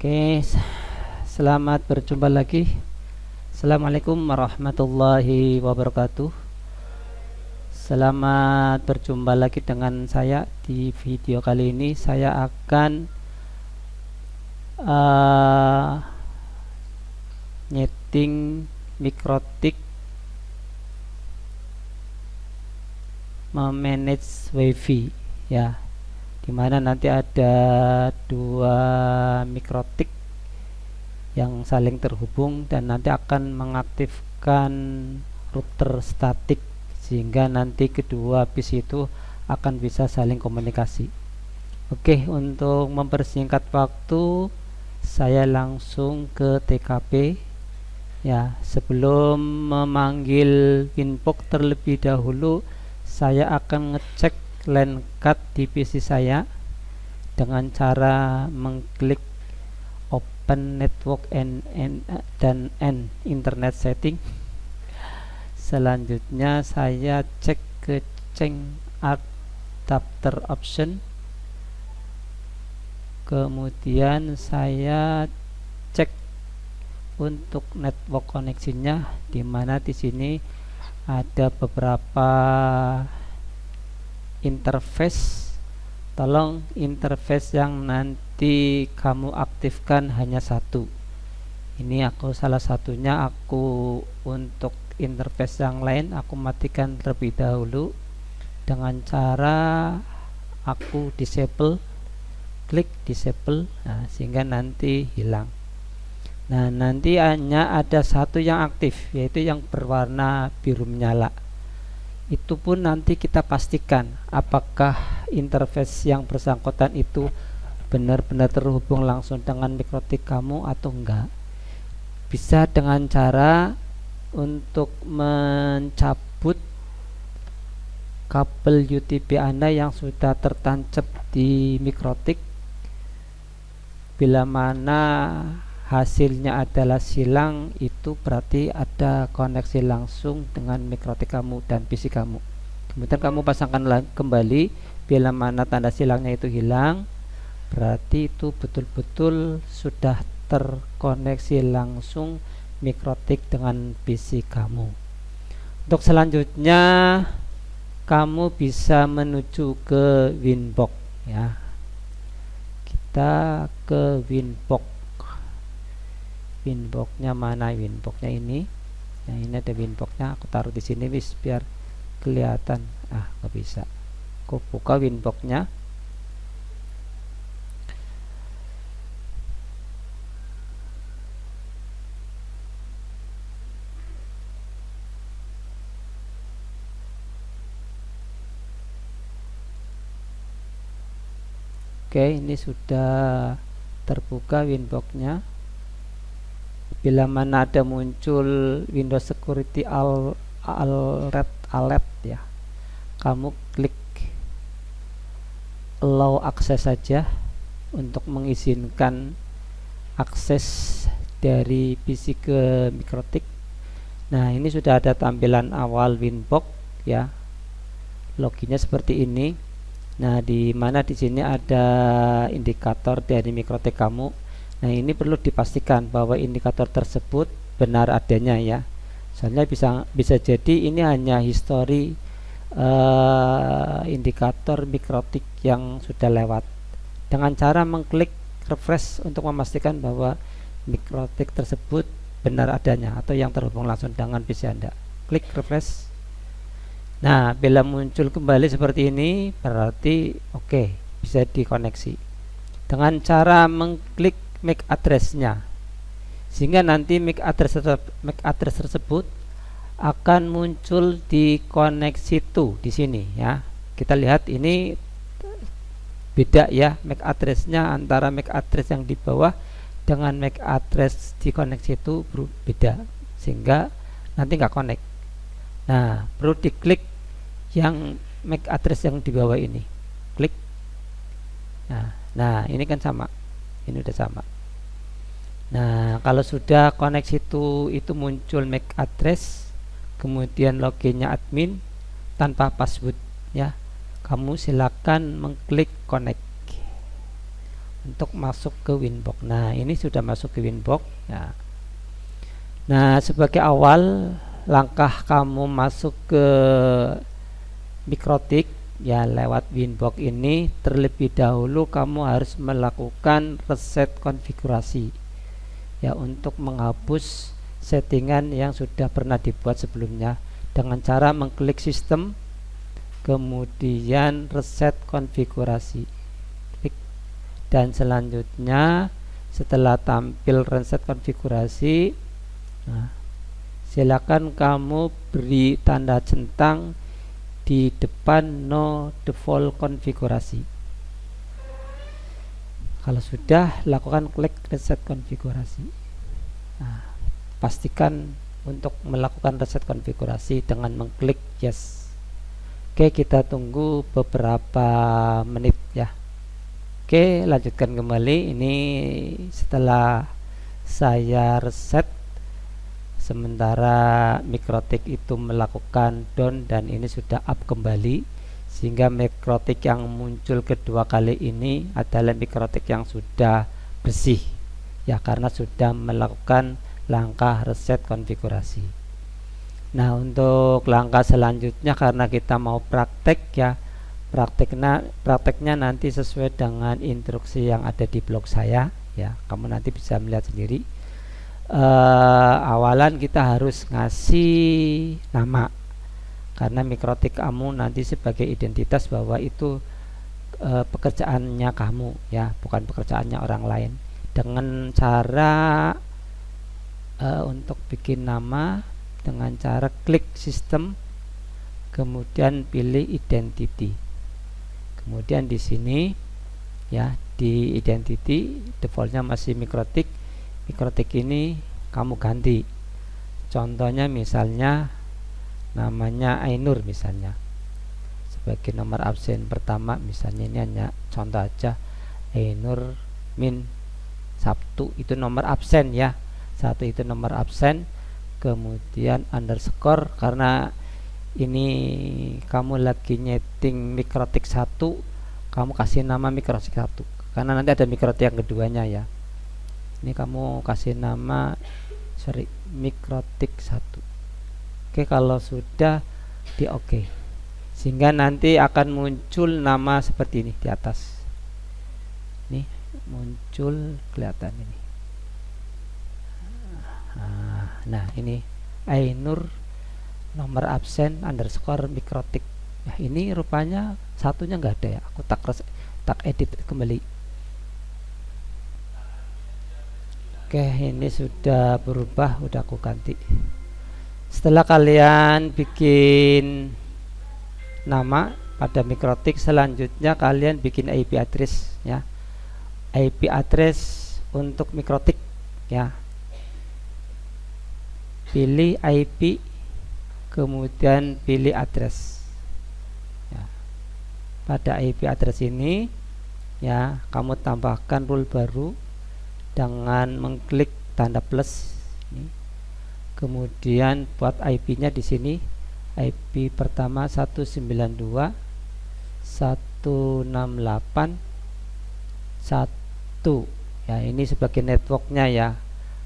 Oke, selamat berjumpa lagi. Assalamualaikum warahmatullahi wabarakatuh. Selamat berjumpa lagi dengan saya. Di video kali ini saya akan nyeting mikrotik memanage wifi ya, dimana nanti ada dua mikrotik yang saling terhubung dan nanti akan mengaktifkan router statik sehingga nanti kedua PC itu akan bisa saling komunikasi. Oke, untuk mempersingkat waktu saya langsung ke TKP ya. Sebelum memanggil Winbox terlebih dahulu, saya akan ngecek LAN card di PC saya dengan cara mengklik Open Network dan Internet Setting. Selanjutnya saya cek ke Adapter Option. Kemudian saya cek untuk network koneksinya, dimana di sini ada beberapa interface. Tolong interface yang nanti kamu aktifkan hanya satu. Ini aku salah satunya. Aku untuk interface yang lain aku matikan terlebih dahulu dengan cara aku disable, klik disable, sehingga nanti hilang. Nah, nanti hanya ada satu yang aktif, yaitu yang berwarna biru menyala. Itu pun nanti kita pastikan apakah interface yang bersangkutan itu benar-benar terhubung langsung dengan mikrotik kamu atau enggak. Bisa dengan cara untuk mencabut kabel UTP Anda yang sudah tertancap di mikrotik. Bila mana hasilnya adalah silang, itu berarti ada koneksi langsung dengan mikrotik kamu dan PC kamu. Kemudian kamu pasangkan kembali. Bila mana tanda silangnya itu hilang, berarti itu betul-betul sudah terkoneksi langsung mikrotik dengan PC kamu. Untuk selanjutnya kamu bisa menuju ke Winbox ya. Kita ke Winbox. Winboxnya mana? Winboxnya ini. Yang ini ada Winboxnya. Aku taruh di sini wis biar kelihatan. Nggak bisa. Aku buka Winboxnya. Oke, ini sudah terbuka Winboxnya. Bila mana ada muncul Windows Security Alert ya, kamu klik allow access saja untuk mengizinkan akses dari PC ke mikrotik. Nah, ini sudah ada tampilan awal Winbox ya. Loginnya seperti ini. Nah, di mana di sini ada indikator dari mikrotik kamu. Nah, ini perlu dipastikan bahwa indikator tersebut benar adanya ya. Soalnya bisa jadi ini hanya history indikator mikrotik yang sudah lewat. Dengan cara mengklik refresh untuk memastikan bahwa mikrotik tersebut benar adanya atau yang terhubung langsung dengan PC Anda. Klik refresh. Nah, bila muncul kembali seperti ini, berarti oke, bisa dikoneksi. Dengan cara mengklik MAC address-nya, sehingga nanti MAC address tersebut akan muncul di koneksi to di sini ya. Kita lihat ini beda ya, MAC address-nya antara MAC address yang di bawah dengan MAC address di koneksi itu beda, sehingga nanti nggak connect. Nah, perlu diklik yang MAC address yang di bawah ini, klik. Nah, ini kan sama, ini udah sama. Nah, kalau sudah koneksi itu muncul MAC address, kemudian loginnya admin tanpa password ya, kamu silakan mengklik connect. untuk masuk ke Winbox. Nah, ini sudah masuk ke Winbox ya. Nah, sebagai awal langkah kamu masuk ke Mikrotik ya lewat Winbox ini, terlebih dahulu kamu harus melakukan reset konfigurasi ya, untuk menghapus settingan yang sudah pernah dibuat sebelumnya dengan cara mengklik sistem kemudian reset konfigurasi, klik, dan selanjutnya setelah tampil reset konfigurasi, nah, silakan kamu beri tanda centang di depan no default konfigurasi. Kalau sudah, lakukan klik reset konfigurasi. Nah, pastikan untuk melakukan reset konfigurasi dengan mengklik yes. Oke, kita tunggu beberapa menit ya. Oke, lanjutkan kembali. Ini setelah saya reset, sementara Mikrotik itu melakukan down dan ini sudah up kembali, sehingga Mikrotik yang muncul kedua kali ini adalah Mikrotik yang sudah bersih ya, karena sudah melakukan langkah reset konfigurasi. Nah, untuk langkah selanjutnya karena kita mau praktek ya, prakteknya nanti sesuai dengan instruksi yang ada di blog saya ya, kamu nanti bisa melihat sendiri. Awalan kita harus ngasih nama karena Mikrotik kamu nanti sebagai identitas bahwa itu pekerjaannya kamu ya, bukan pekerjaannya orang lain. Dengan cara untuk bikin nama dengan cara klik sistem kemudian pilih identity, kemudian di sini ya di identity defaultnya masih Mikrotik. Mikrotik ini kamu ganti, contohnya misalnya namanya Ainur misalnya sebagai nomor absen pertama, misalnya ini hanya contoh aja, Ainur min Sabtu itu nomor absen ya, satu itu nomor absen, kemudian underscore karena ini kamu lagi nyeting Mikrotik 1, kamu kasih nama Mikrotik 1 karena nanti ada Mikrotik yang keduanya ya. Ini kamu kasih nama Mikrotik 1. Oke, kalau sudah di oke, sehingga nanti akan muncul nama seperti ini di atas. Nih muncul kelihatan ini. Nah ini Ainur nomor absen underscore Mikrotik. Nah, ini rupanya satunya nggak ada ya. Aku tak edit kembali. Oke, ini sudah berubah, udah aku ganti. Setelah kalian bikin nama pada Mikrotik, selanjutnya kalian bikin IP address ya. IP address untuk Mikrotik ya. Pilih IP kemudian pilih address ya. Pada IP address ini ya, kamu tambahkan rule baru dengan mengklik tanda plus ini. Kemudian buat IP-nya di sini IP pertama 192.168.1 ya, ini sebagai networknya ya.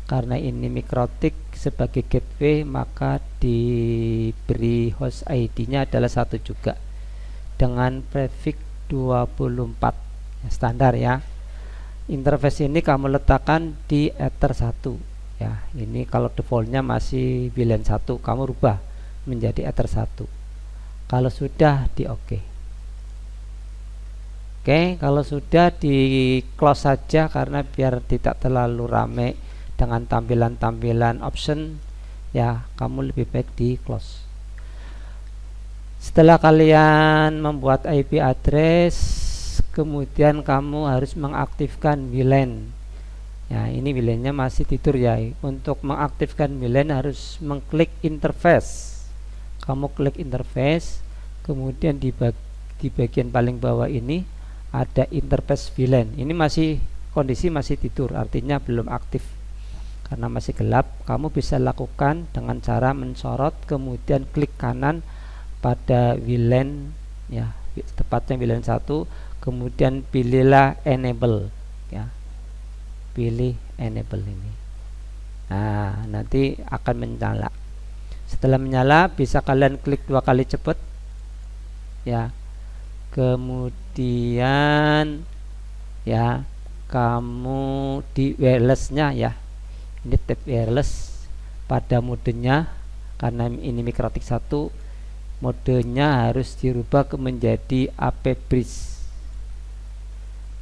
Karena ini Mikrotik sebagai gateway, maka diberi host ID-nya adalah 1 juga dengan prefix 24 ya, standar ya. Interface ini kamu letakkan di Ether 1 ya. Ini kalau defaultnya masih VLAN 1, kamu rubah menjadi Ether 1 kalau sudah di oke. Oke, kalau sudah di close saja karena biar tidak terlalu ramai dengan tampilan-tampilan option ya, kamu lebih baik di close. Setelah kalian membuat IP address, kemudian kamu harus mengaktifkan VLAN ya. Ini VLAN-nya masih tidur ya. Untuk mengaktifkan VLAN harus mengklik interface. Kamu klik interface, kemudian di bagian paling bawah ini ada interface VLAN. Ini masih kondisi masih tidur, artinya belum aktif karena masih gelap. Kamu bisa lakukan dengan cara mensorot kemudian klik kanan pada VLAN ya, tepatnya VLAN 1, kemudian pilihlah enable pilih enable ini. Nah, nanti akan menyala. Setelah menyala bisa kalian klik 2 kali cepat ya. Kemudian ya kamu di wirelessnya ya, ini tab wireless pada modenya, karena ini Mikrotik 1 modenya harus dirubah menjadi AP bridge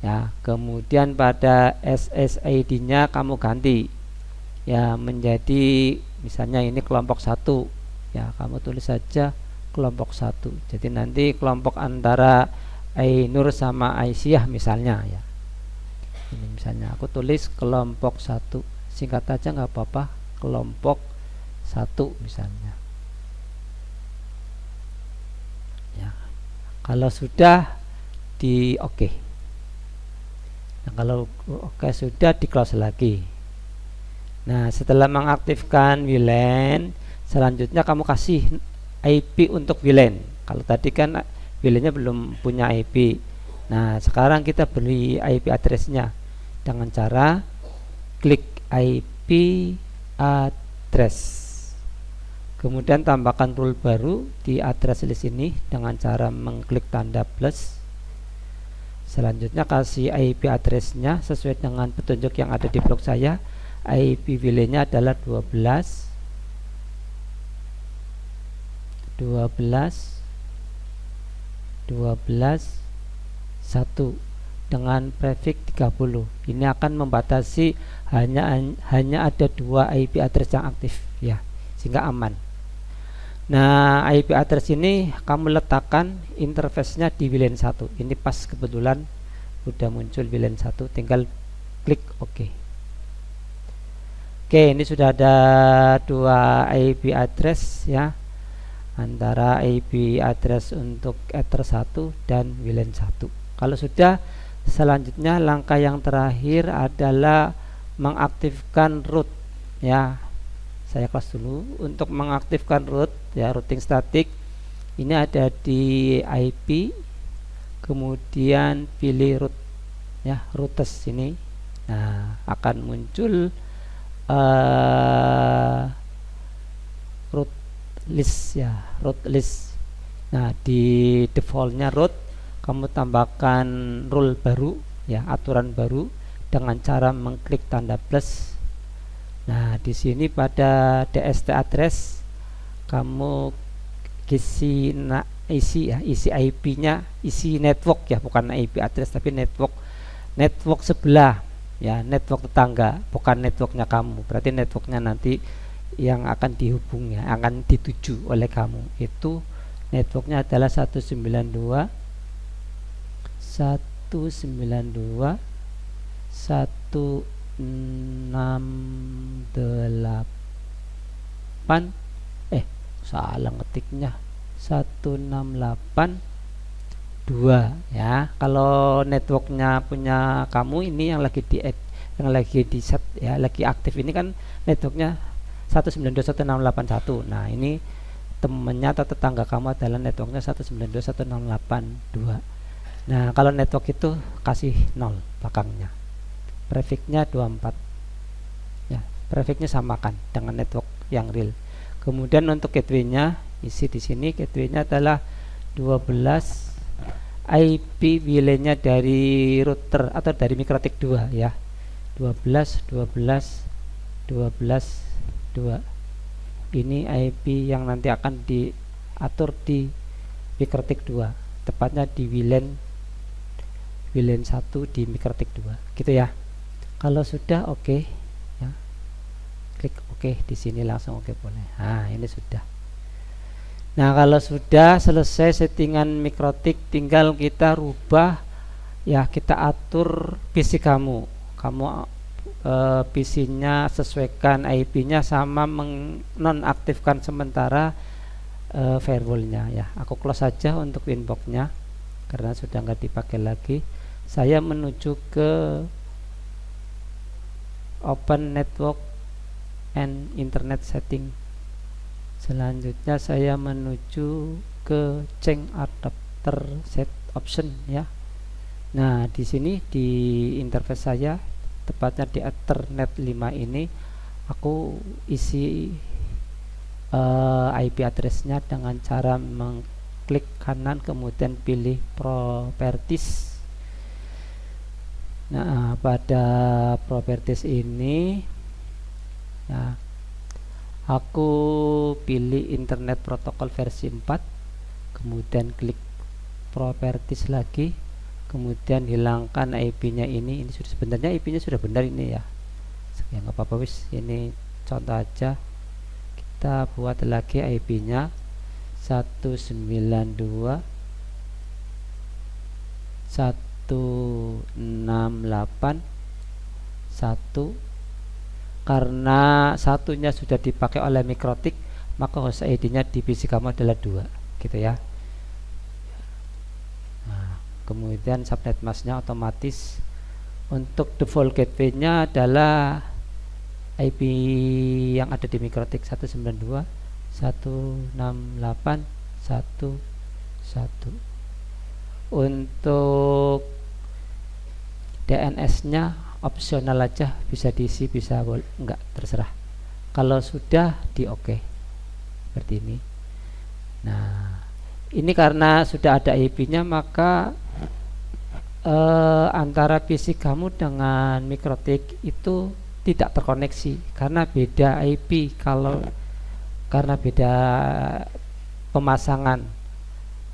ya. Kemudian pada SSID nya kamu ganti ya menjadi misalnya ini kelompok 1 ya, kamu tulis saja kelompok 1. Jadi nanti kelompok antara Ainur sama Aisyah misalnya ya. Ini misalnya aku tulis kelompok 1, singkat aja nggak apa-apa, kelompok 1 misalnya ya. Kalau sudah di oke. Nah, kalau oke sudah di close lagi. Nah, setelah mengaktifkan WLAN, selanjutnya kamu kasih IP untuk WLAN. Kalau tadi kan WLAN-nya belum punya IP. Nah, sekarang kita beri IP address-nya dengan cara klik IP address. Kemudian tambahkan rule baru di address list ini dengan cara mengklik tanda plus. Selanjutnya kasih IP address-nya sesuai dengan petunjuk yang ada di blog saya. IP WLAN-nya adalah 12 1 dengan prefix 30. Ini akan membatasi hanya ada 2 IP address yang aktif ya, sehingga aman. Nah, IP address ini kamu letakkan interface-nya di WLAN 1. Ini pas kebetulan udah muncul WLAN 1, tinggal klik OK. Oke, ini sudah ada 2 IP address ya, antara IP address untuk Ether 1 dan WLAN 1. Kalau sudah, selanjutnya langkah yang terakhir adalah mengaktifkan root ya. Saya kelas dulu. Untuk mengaktifkan root ya, routing static, ini ada di IP, kemudian pilih root ya, routes ini. Nah, akan muncul root list ya, root list. Nah, di defaultnya root, kamu tambahkan rule baru ya, aturan baru dengan cara mengklik tanda plus. Nah, di sini pada DST address kamu isi IP-nya, isi network ya, bukan IP address tapi network sebelah ya, network tetangga, bukan networknya kamu. Berarti networknya nanti yang akan dihubungi, akan dituju oleh kamu, itu networknya adalah 192.168 salah ngetiknya, 168.2 ya. Kalau networknya punya kamu ini yang lagi di set ya, lagi aktif ini kan networknya 192.168.1. Nah, ini temennya atau tetangga kamu adalah networknya 192.168.2. Nah, kalau network itu kasih 0 belakangnya, prefixnya 24 ya, prefixnya samakan dengan network yang real. Kemudian untuk gateway-nya isi di sini, gateway-nya adalah 12 IP WLAN-nya dari router atau dari Mikrotik 2 ya, 12 ini IP yang nanti akan diatur di Mikrotik 2, tepatnya di WLAN 1 di Mikrotik 2 gitu ya. Kalau sudah oke ya, klik oke di sini, langsung oke boleh. Nah, ini sudah. Nah, kalau sudah selesai settingan Mikrotik, tinggal kita rubah ya, kita atur PC kamu PC-nya sesuaikan IP-nya sama menonaktifkan sementara firewall-nya ya. Aku close saja untuk inbox-nya karena sudah nggak dipakai lagi. Saya menuju ke Open Network and Internet Setting. Selanjutnya saya menuju ke Change Adapter Set Option ya. Nah, di sini di interface saya tepatnya di Ethernet 5 ini aku isi IP address-nya dengan cara mengklik kanan kemudian pilih properties. Nah, pada properties ini ya, aku pilih Internet Protocol versi 4, kemudian klik properties lagi, kemudian hilangkan IP-nya ini sudah, sebenarnya IP-nya sudah benar ini ya. Ya nggak apa-apa wis, ini contoh aja. Kita buat lagi IP-nya 192.168.1. Karena satunya sudah dipakai oleh Mikrotik, maka host ID-nya di PC kamu adalah 2, gitu ya. Nah, kemudian subnet masknya otomatis. Untuk default gateway-nya adalah IP yang ada di Mikrotik 192.168.1.1. Untuk DNS-nya opsional aja, bisa diisi bisa enggak, terserah. Kalau sudah di oke seperti ini. Nah, ini karena sudah ada IP-nya, maka antara PC kamu dengan Mikrotik itu tidak terkoneksi karena beda IP. Karena beda pemasangan,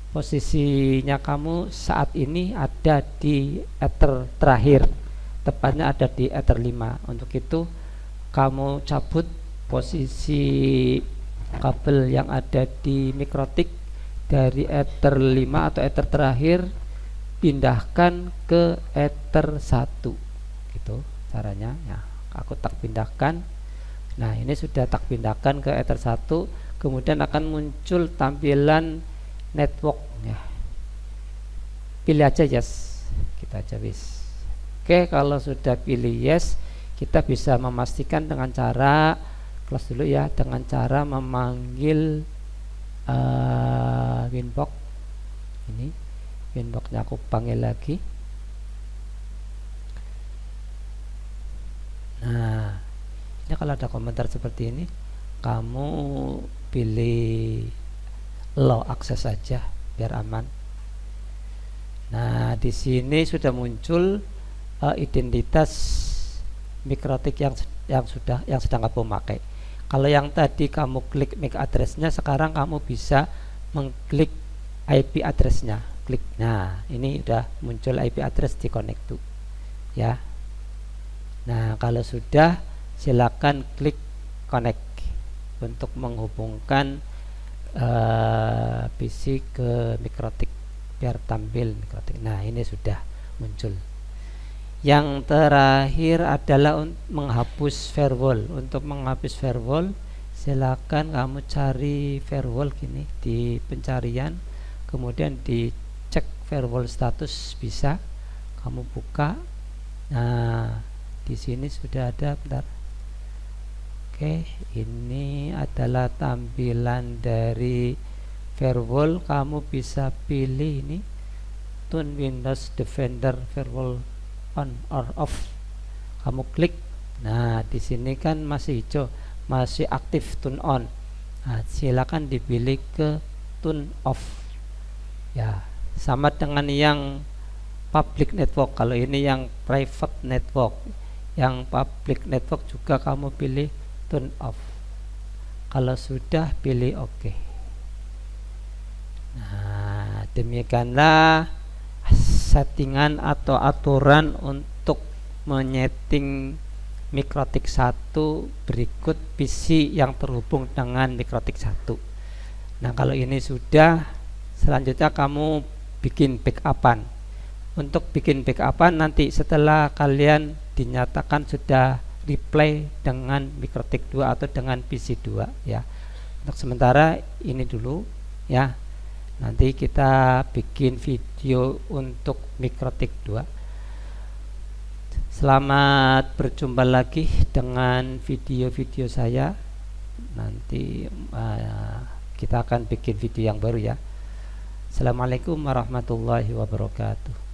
posisinya kamu saat ini ada di Ether terakhir, tepatnya ada di Ether 5. Untuk itu kamu cabut posisi kabel yang ada di Mikrotik dari Ether 5 atau Ether terakhir, pindahkan ke Ether 1, gitu caranya ya. Aku tak pindahkan. Nah, ini sudah tak pindahkan ke Ether 1, kemudian akan muncul tampilan network ya. Pilih aja yes, kita aja wis. Oke, kalau sudah pilih yes, kita bisa memastikan dengan cara close dulu ya, dengan cara memanggil Winbox. Ini Winbox-nya aku panggil lagi. Nah, ini kalau ada komentar seperti ini, kamu pilih low access saja biar aman. Nah, di sini sudah muncul identitas Mikrotik yang sedang kamu pakai. Kalau yang tadi kamu klik MAC address-nya, sekarang kamu bisa mengklik IP address-nya. Klik. Nah, ini udah muncul IP address di connect to ya. Nah, kalau sudah, silakan klik connect untuk menghubungkan PC ke Mikrotik biar tampil Mikrotik. Nah, ini sudah muncul. Yang terakhir adalah menghapus firewall. Untuk menghapus firewall, silakan kamu cari firewall gini di pencarian, kemudian dicek firewall status, bisa kamu buka. Nah, di sini sudah ada, bentar. Oke, ini adalah tampilan dari firewall. Kamu bisa pilih ini Tune Windows Defender Firewall on or off. Kamu klik. Nah, di sini kan masih hijau, masih aktif tune on. Nah, silakan dipilih ke tune off. Ya, sama dengan yang public network. Kalau ini yang private network. Yang public network juga kamu pilih turn off. Kalau sudah, pilih OK. Nah, demikianlah settingan atau aturan untuk menyeting Mikrotik 1 berikut PC yang terhubung dengan Mikrotik 1. Nah, kalau ini sudah, selanjutnya kamu bikin backupan. Untuk bikin backupan nanti setelah kalian dinyatakan sudah replay dengan Mikrotik 2 atau dengan PC 2 ya. Untuk sementara ini dulu ya. Nanti kita bikin video untuk Mikrotik 2. Selamat berjumpa lagi dengan video-video saya. Nanti kita akan bikin video yang baru ya. Assalamualaikum warahmatullahi wabarakatuh.